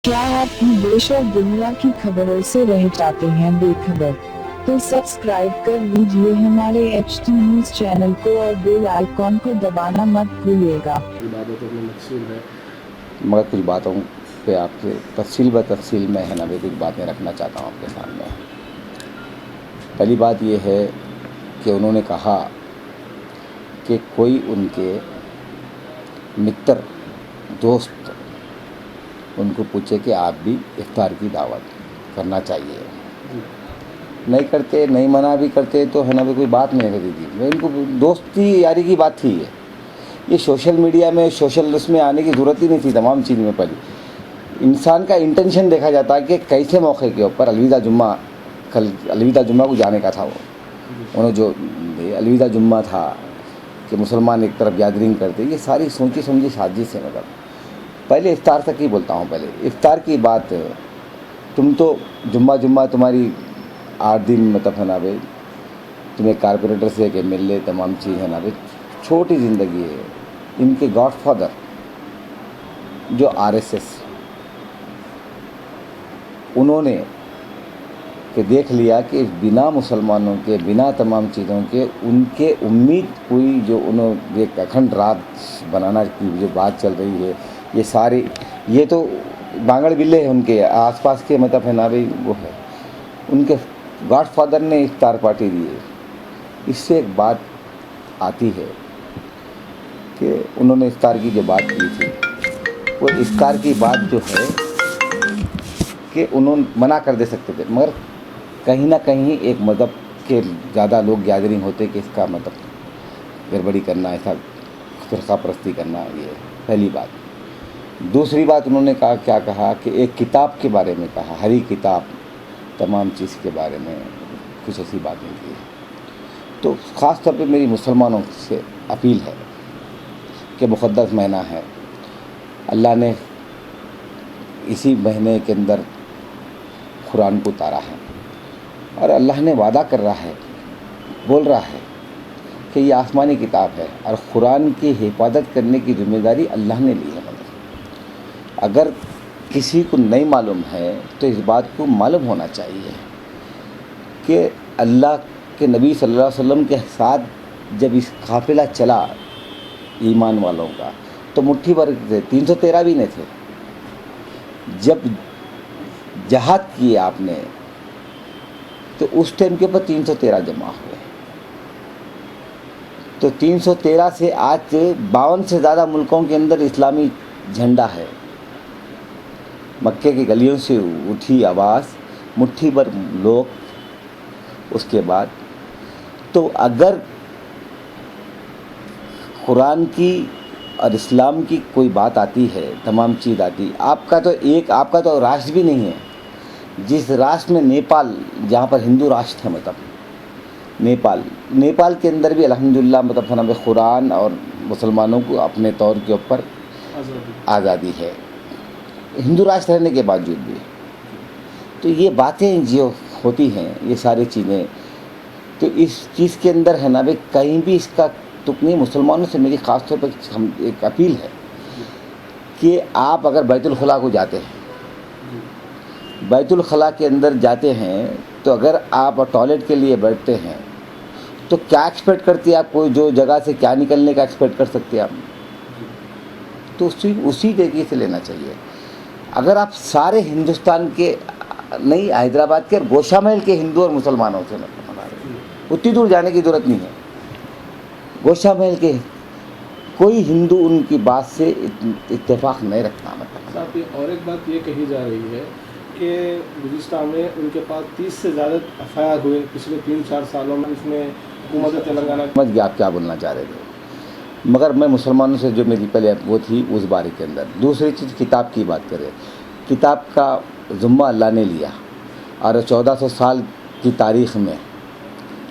क्या आप भी देश और दुनिया की खबरों से रह जाते हैं बेखबर? तो सब्सक्राइब कर लीजिए हमारे HT न्यूज चैनल को और बेल आइकॉन को दबाना मत भूलिएगा। मगर कुछ बातों पे आपसे तफसील में है ना भी कुछ बातें रखना चाहता हूँ आपके सामने। पहली बात ये है कि उन्होंने कहा कि कोई उनके मित्र दोस्त उनको पूछे कि आप भी इफ्तार की दावत करना चाहिए, नहीं करते, नहीं मना भी करते तो है ना भी कोई बात नहीं होती थी। इनको दोस्ती यारी की बात थी। ये सोशल मीडिया में उसमें आने की ज़रूरत ही नहीं थी। तमाम चीज़ में पहले इंसान का इंटेंशन देखा जाता है कि कैसे मौके के ऊपर कल अलविदा जुम्मा को जाने का था। उन्होंने जो अलविदा जुम्मा था कि मुसलमान एक तरफ गैदरिंग करते, ये सारी सोची समझी साजिश है। मतलब पहले इफ्तार तक ही बोलता हूँ। पहले इफ्तार की बात, तुम तो जुम्मा तुम्हारी 8 दिन मतलब है ना भाई, तुम्हें कारपोरेटर से कि मिल ले, तमाम चीज़ है ना भाई, छोटी ज़िंदगी है। इनके गॉडफादर जो RSS, उन्होंने कि देख लिया कि बिना मुसलमानों के, बिना तमाम चीज़ों के, उनके उम्मीद हुई जो उन्होंने एक अखंड रात बनाना की जो बात चल रही है, ये सारी ये तो बांगड़ बिल्ले हैं उनके आसपास के, मतलब है ना भाई, वो है उनके गॉडफादर ने इफ्तार पार्टी दी है। इससे एक बात आती है कि उन्होंने इफ्तार की जो बात की थी, वो इफ्तार की बात जो है कि उन्होंने मना कर दे सकते थे, मगर कहीं ना कहीं एक मज़हब के ज़्यादा लोग गैदरिंग होते कि इसका मतलब गड़बड़ी करना, ऐसा फ़िरक़ा परस्ती करना, ये पहली बात। दूसरी बात उन्होंने क्या कहा कि एक किताब के बारे में कहा, हरी किताब, तमाम चीज़ के बारे में कुछ ऐसी बातें की। तो ख़ास तौर पे मेरी मुसलमानों से अपील है कि मुक़द्दस महीना है, अल्लाह ने इसी महीने के अंदर कुरान को उतारा है और अल्लाह ने वादा कर रहा है, बोल रहा है कि ये आसमानी किताब है और कुरान की हिफाजत करने की ज़िम्मेदारी अल्लाह ने ली है। अगर किसी को नहीं मालूम है तो इस बात को मालूम होना चाहिए कि अल्लाह के नबी सल्लल्लाहु अलैहि वसल्लम के साथ जब इस काफ़िला चला ईमान वालों का, तो मुट्ठी भर थे, 313 भी नहीं थे। जब जहाद किए आपने तो उस टाइम के ऊपर 313 जमा हुए। तो 313 से आज 52 से ज़्यादा मुल्कों के अंदर इस्लामी झंडा है। मक्के की गलियों से उठी आवाज़, मुट्ठी भर लोग। उसके बाद तो अगर कुरान की और इस्लाम की कोई बात आती है, तमाम चीज़ आती, आपका तो राष्ट्र भी नहीं है। जिस राष्ट्र में नेपाल, जहाँ पर हिंदू राष्ट्र है, मतलब नेपाल के अंदर भी अल्हम्दुलिल्लाह मतलब हमें कुरान और मुसलमानों को अपने तौर के ऊपर आज़ादी है, हिंदू राष्ट्र रहने के बावजूद भी। तो ये बातें जो होती हैं, ये सारी चीज़ें, तो इस चीज़ के अंदर है ना भाई, कहीं भी इसका तुक नहीं। मुसलमानों से मेरी ख़ास तौर पर हम एक अपील है कि आप अगर बैतुल खुला को जाते हैं, बैतुल खला के अंदर जाते हैं, तो अगर आप टॉयलेट के लिए बैठते हैं तो क्या एक्सपेक्ट करती है आप? कोई जो जगह से क्या निकलने का एक्सपेक्ट कर सकते हैं आप? तो उसी तरीके से लेना चाहिए। अगर आप सारे हिंदुस्तान के नहीं, हैदराबाद के और गोशा महल के हिंदू और मुसलमानों से मतलब बना रहे हैं, उतनी दूर जाने की ज़रूरत नहीं है। गोशा महल के कोई हिंदू उनकी बात से इत्तेफाक नहीं रखता। मतलब साहब, और एक बात ये कही जा रही है कि गुज़िश्ता में उनके पास 30 से ज़्यादा FIR हुए पिछले 3-4 सालों में। इसमें हुकूमत तेलंगाना समझ गया आप क्या बोलना चाह रहे थे, मगर मैं मुसलमानों से जो मेरी पहले वो थी उस बारे के अंदर। दूसरी चीज़, किताब की बात करें, किताब का ज़ुम्मा अल्लाह ने लिया और 1400 साल की तारीख़ में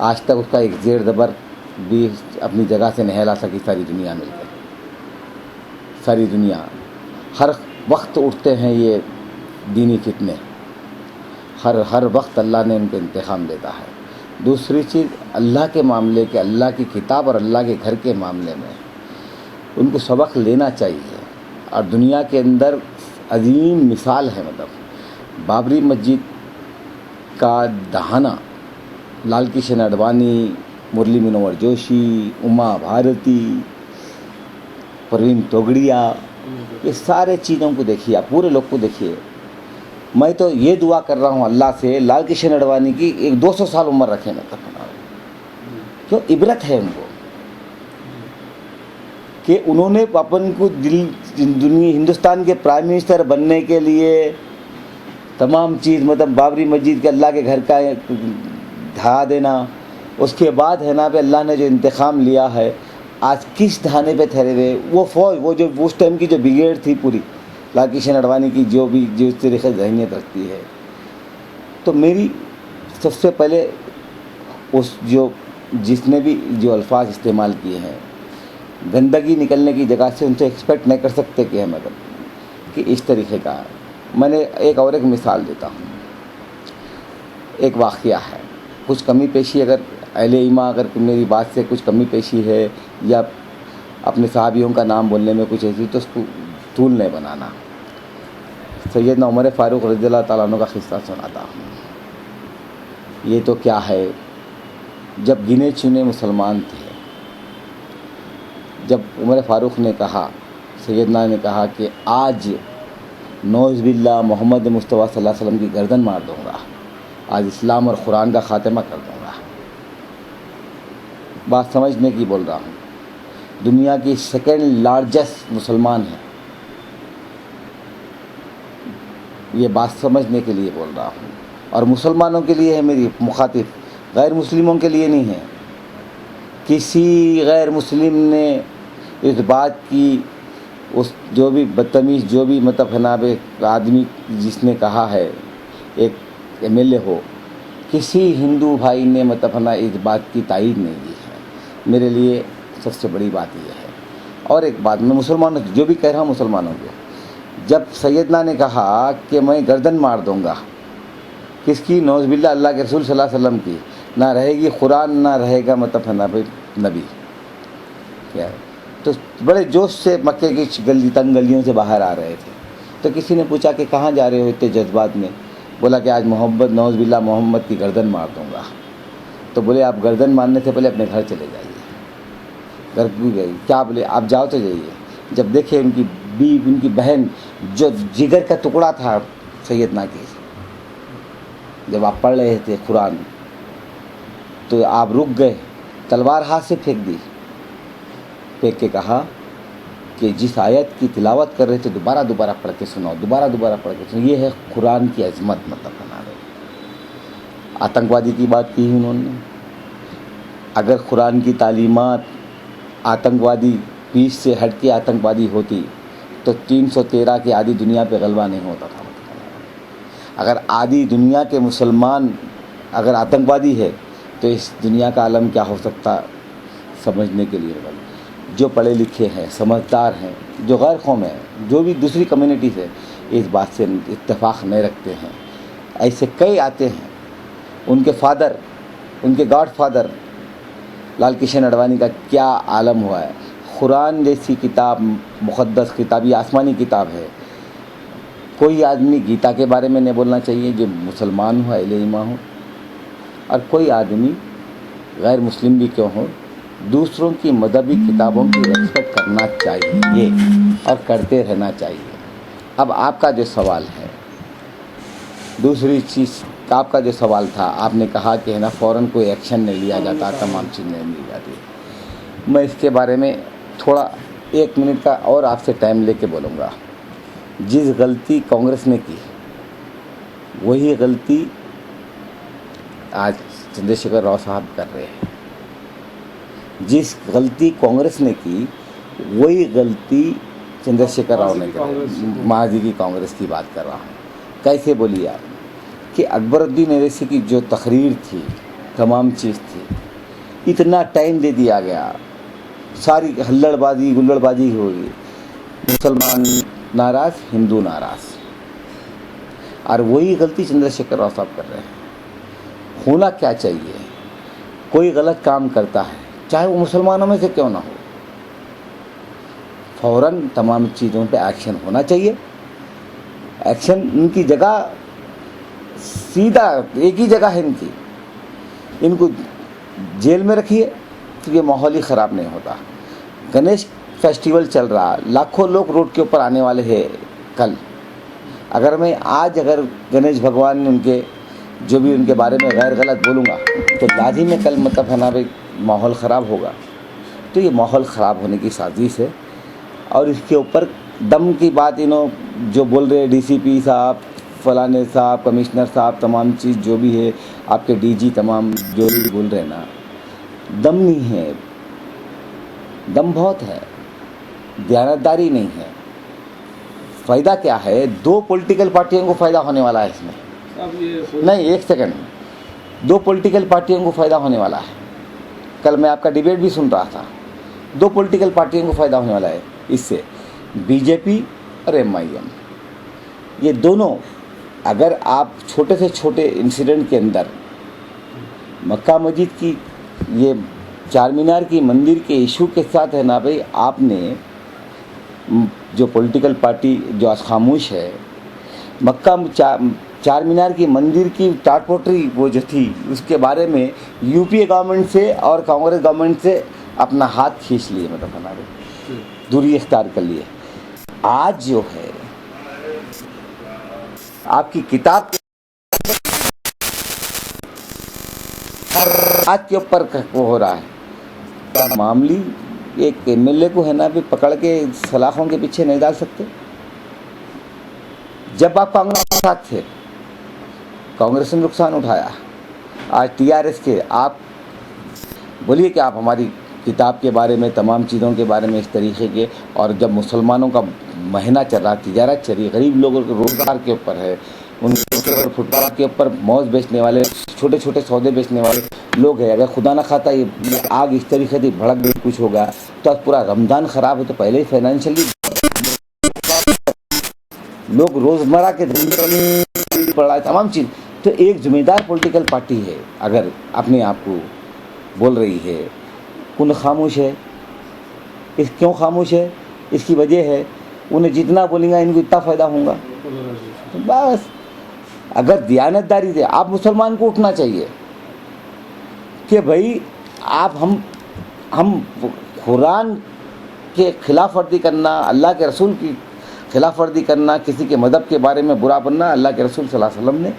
आज तक उसका एक ज़ेर ज़बर भी अपनी जगह से नहीं ला सकी सारी दुनिया मिलकर। सारी दुनिया हर वक्त उठते हैं ये दीनी फितने, हर वक्त अल्लाह ने उनको इंतकाम देता है। दूसरी चीज़, अल्लाह के मामले के, अल्लाह की किताब और अल्लाह के घर के मामले में उनको सबक लेना चाहिए। और दुनिया के अंदर عظیم مثال ہے. مطلب بابری مسجد کا دہانہ لال کرشن اڈوانی، مرلی منوہر جوشی، اما بھارتی، پروین توگڑیا، یہ سارے چیزوں کو دیکھیے، آپ پورے لوگ کو دیکھیے. میں تو یہ دعا کر رہا ہوں اللہ سے لال کرشن اڈوانی کی ایک 200 سال عمر رکھے. مطلب کیوں عبرت ہے ان کو کہ انہوں نے اپن کو دنیا ہندوستان کے پرائم منسٹر بننے کے لیے تمام چیز، مطلب بابری مسجد کے اللہ کے گھر کا ڈھا دینا، اس کے بعد ہے نا پہ اللہ نے جو انتقام لیا ہے، آج کس دھانے پہ ٹھہرے ہوئے وہ فوج، وہ جو اس ٹائم کی جو بریگیڈ تھی پوری لال کرشن اڈوانی کی، جو بھی جو اس طریقے سے ذہنیت رکھتی ہے. تو میری سب سے پہلے جس نے بھی جو الفاظ استعمال کیے ہیں، گندگی نکلنے کی جگہ سے ان سے ایکسپیکٹ نہیں کر سکتے کہ مطلب کہ اس طریقے کا. میں نے ایک مثال دیتا ہوں. ایک واقعہ ہے، کچھ کمی پیشی اگر اہل ایمان اگر میری بات سے کچھ کمی پیشی ہے یا اپنے صحابیوں کا نام بولنے میں کچھ ایسی، تو اس کو طول نہیں بنانا. سیدنا عمر فاروق رضی اللہ تعالیٰ عنہ کا قصہ سناتا ہوں. یہ تو کیا ہے، جب گنے چنے مسلمان تھے، جب عمر فاروق نے کہا، سیدنا نے کہا کہ آج نعوذ باللہ محمد مصطفیٰ صلی اللہ علیہ وسلم کی گردن مار دوں گا، آج اسلام اور قرآن کا خاتمہ کر دوں گا. بات سمجھنے کی بول رہا ہوں. دنیا کی سیکنڈ لارجسٹ مسلمان ہیں، یہ بات سمجھنے کے لیے بول رہا ہوں. اور مسلمانوں کے لیے ہے میری مخاطب، غیر مسلموں کے لیے نہیں ہے. کسی غیر مسلم نے اس بات کی، اس جو بھی بدتمیز جو بھی مطلب جناب آدمی جس نے کہا ہے، ایک MLA ہو، کسی ہندو بھائی نے مطلب اس بات کی تائید نہیں کی ہے. میرے لیے سب سے بڑی بات یہ ہے. اور ایک بات میں مسلمانوں جو بھی کہہ رہا ہوں مسلمانوں کو، جب سیدنا نے کہا کہ میں گردن مار دوں گا، کس کی؟ نعوذ باللہ اللہ کے رسول صلی اللہ علیہ وسلم کی. نہ رہے گی قرآن، نہ رہے گا مطلب نبی. کیا ہے؟ تو بڑے جوش سے مکے کی تنگ گلیوں سے باہر آ رہے تھے. تو کسی نے پوچھا کہ کہاں جا رہے ہو اتنے جذبات میں؟ بولا کہ آج نعوذ باللہ محمد کی گردن مار دوں گا. تو بولے آپ گردن مارنے سے پہلے اپنے گھر چلے جائیے. گھر بھی گئی کیا؟ بولے آپ جاؤ تو جائیے. جب دیکھے ان کی ان کی بہن جو جگر کا ٹکڑا تھا سیدنا کی، جب آپ پڑھ رہے تھے قرآن تو آپ رک گئے، تلوار ہاتھ سے پھینک دی. پھینک کے کہا کہ جس آیت کی تلاوت کر رہے تھے دوبارہ پڑھ کے سناؤ، دوبارہ پڑھ کے سناؤ. یہ ہے قرآن کی عظمت. مطلب بنا رہے آتنکوادی کی بات کی انہوں نے. اگر قرآن کی تعلیمات آتنکوادی پیچ سے ہٹ کے آتنکوادی ہوتی تو 313 کی آدھی دنیا پہ غلبہ نہیں ہوتا تھا. اگر آدھی دنیا کے مسلمان اگر آتنکوادی ہے تو اس دنیا کا عالم کیا ہو سکتا سمجھنے کے لیے. جو پڑھے لکھے ہیں، سمجھدار ہیں، جو غیر قوم ہیں، جو بھی دوسری کمیونٹیز ہے، اس بات سے اتفاق نہیں رکھتے ہیں. ایسے کئی آتے ہیں. ان کے فادر، ان کے گاڈ فادر لال کرشن اڈوانی کا کیا عالم ہوا ہے. قرآن جیسی کتاب، مقدس کتاب، یہ آسمانی کتاب ہے. کوئی آدمی گیتا کے بارے میں نہیں بولنا چاہیے جو مسلمان ہو، اہل ایمان ہو. اور کوئی آدمی غیر مسلم بھی کیوں ہو، دوسروں کی مذہبی کتابوں کی ریسپیکٹ کرنا چاہیے اور کرتے رہنا چاہیے. اب آپ کا جو سوال ہے، دوسری چیز آپ کا جو سوال تھا، آپ نے کہا کہ ہے نا فوراً کوئی ایکشن نہیں لیا جاتا، تمام چیزیں نہیں لی جاتی. میں اس کے بارے میں تھوڑا 1 منٹ کا اور آپ سے ٹائم لے کے بولوں گا. جس غلطی کانگریس نے کی وہی غلطی آج چندر شیکھر راؤ صاحب کر رہے ہیں. جس غلطی کانگریس نے کی وہی غلطی چندر شیکھر راؤ نے کی. ماضی کی کانگریس کی بات کر رہا ہوں. کیسے بولیے آپ کہ اکبر الدین اویسی کی جو تقریر تھی، تمام چیز تھی، اتنا ٹائم دے دیا گیا، ساری ہلڑ بازی گلڑ بازی ہوگی، مسلمان ناراض، ہندو ناراض. اور وہی غلطی چندر شیکھر راؤ صاحب کر رہے ہیں. ہونا کیا چاہیے، کوئی غلط کام کرتا ہے چاہے وہ مسلمانوں میں سے کیوں نہ ہو، فوراً تمام چیزوں پہ ایکشن ہونا چاہیے. एक्शन इनकी जगह सीधा एक ही जगह है इनकी, इनको जेल में रखिए तो ये माहौल ही ख़राब नहीं होता। गणेश फेस्टिवल चल रहा, लाखों लोग रोड के ऊपर आने वाले हैं कल। अगर मैं आज अगर गणेश भगवान उनके जो भी उनके बारे में गैर गलत बोलूँगा तो लाजी में कल मतलब है ना भाई माहौल ख़राब होगा। तो ये माहौल ख़राब होने की साजिश है। और इसके ऊपर दम की बात जो बोल रहे हैं डीसीपी साहब, फलाने साहब, कमिश्नर साहब, तमाम चीज़ जो भी है आपके डीजी तमाम जो भी बोल रहे हैं ना, दम नहीं है, दम बहुत है, दयानतदारी नहीं है। फ़ायदा क्या है? 2 पॉलिटिकल पार्टियों को फ़ायदा होने वाला है इसमें। अब ये नहीं, एक सेकंड, 2 पॉलिटिकल पार्टियों को फ़ायदा होने वाला है। कल मैं आपका डिबेट भी सुन रहा था, 2 पॉलिटिकल पार्टियों को फ़ायदा होने वाला है इससे, बीजेपी और MIM। ये दोनों अगर आप छोटे से छोटे इंसिडेंट के अंदर मक्का मस्जिद की ये चार मीनार की मंदिर के इशू के साथ है ना भाई, आपने जो पॉलिटिकल पार्टी जो आज खामोश है, मक्का चार मीनार की मंदिर की टाटपोटरी वो जो थी उसके बारे में यूपीए गवर्नमेंट से और कांग्रेस गवर्नमेंट से अपना हाथ खींच लिए, मतलब हमारे दूरी इख्तियार कर लिए। आज जो है आपकी किताब आज के ऊपर वो हो रहा है मामली, एक MLA को है ना भी पकड़ के सलाखों के पीछे नहीं डाल सकते। जब आप कांग्रेस के साथ थे, कांग्रेस ने नुकसान उठाया, आज TRS के आप बोलिए कि आप हमारी किताब के बारे में, तमाम चीज़ों के बारे में इस तरीके के, और जब मुसलमानों का महीना चल रहा, तिजारत चल रही, गरीब लोगों के रोज़गार के ऊपर है, उनके ऊपर फुटपाथ के ऊपर मौज बेचने वाले, छोटे छोटे सौदे बेचने वाले लोग हैं, अगर खुदा ना खाता ये आग इस तरीके से भड़क गई कुछ हो गया तो आज पूरा रमज़ान ख़राब है। तो पहले ही फाइनेंशियली लोग रोज़मर्रा के धंधे पड़ रहा है, तमाम चीज़। तो एक ज़िम्मेदार पॉलिटिकल पार्टी है अगर अपने आप को बोल रही है, कौन खामोश है? क्यों खामोश है? इसकी वजह है उन्हें जितना बोलेंगे इनको इतना फ़ायदा होगा। तो बस अगर दियानतदारी से आप मुसलमान को उठना चाहिए कि भाई आप हम कुरान के खिलाफ वर्जी करना, अल्लाह के रसूल की खिलाफ वर्जी करना, किसी के मदहब के बारे में बुरा बनना, अल्लाह के रसूल सल्लल्लाहु अलैहि वसल्लम ने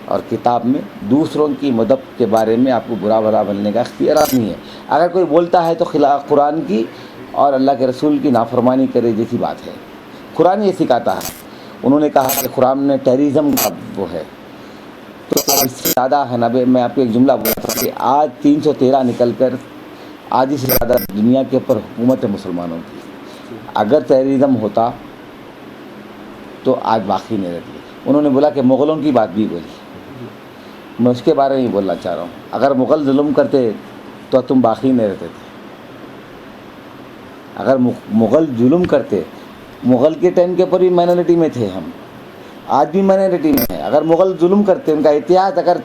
और किताब में दूसरों की मदद के बारे में आपको बुरा भला बनने का इख्तियार नहीं है। अगर कोई बोलता है तो खिलाफ कुरान की और अल्लाह के रसूल की नाफरमानी करे जैसी बात है। कुरान ये सिखाता है, उन्होंने कहा कि कुरान में टेररिज्म का वो है। तो इससे ज़्यादा है ना, मैं आपको एक जुमला बोला था कि आज 313 निकल कर आज से ज़्यादा दुनिया के ऊपर हुकूमत है मुसलमानों की। अगर टेररिज्म होता तो आज बाकी नहीं रहती। उन्होंने बोला कि मुग़लों की बात भी बोली, मैं उसके बारे में ही बोलना चाह रहा हूँ। अगर मुग़ल जुल्म करते तो तुम बाकी नहीं रहते थे। अगर मुग़ल जुल्म करते, मुग़ल के टाइम के ऊपर भी माइनॉरिटी में थे हम, आज भी माइनॉरिटी में है। अगर मुग़ल जुल्म करते, उनका इतिहास अगर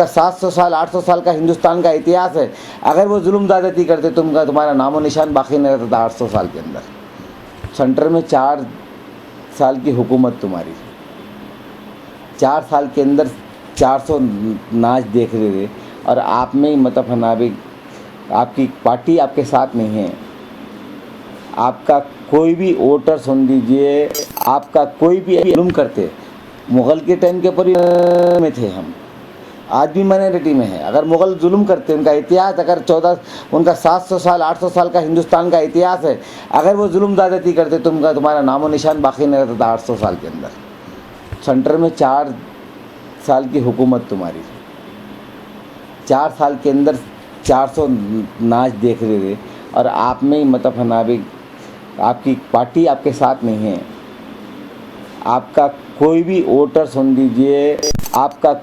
700 साल 800 साल का हिंदुस्तान का इतिहास है, अगर वो जुल्म ज़्यादती करते तुम्हारा नामो निशान बाकी नहीं रहता था 800 साल के अंदर। सेंटर में 4 साल की हुकूमत तुम्हारी, 4 साल के अंदर 400 नाच देख रहे थे और आप में ही मतलब है ना भी आपकी पार्टी आपके साथ नहीं है। आपका कोई भी वोटर सुन लीजिए, आपका कोई भी जुल्म करते, मुग़ल के टाइम के ऊपर में थे हम, आज भी माइनॉरिटी में है। अगर मुग़ल जुल्म करते, उनका इतिहास अगर 700 साल 800 साल का हिंदुस्तान का इतिहास है, अगर वो जुल्म ज़्यादती करते तुम्हारा नामो निशान बाकी नहीं रहता था 800 साल के अंदर। सेंटर में 4 साल की हुकूमत तुम्हारी, 4 साल के अंदर 400 नाच देख रहे थे और आप में ही मतलब है ना भी आपकी पार्टी आपके साथ नहीं है। आपका कोई भी वोटर सुन लीजिए, आपका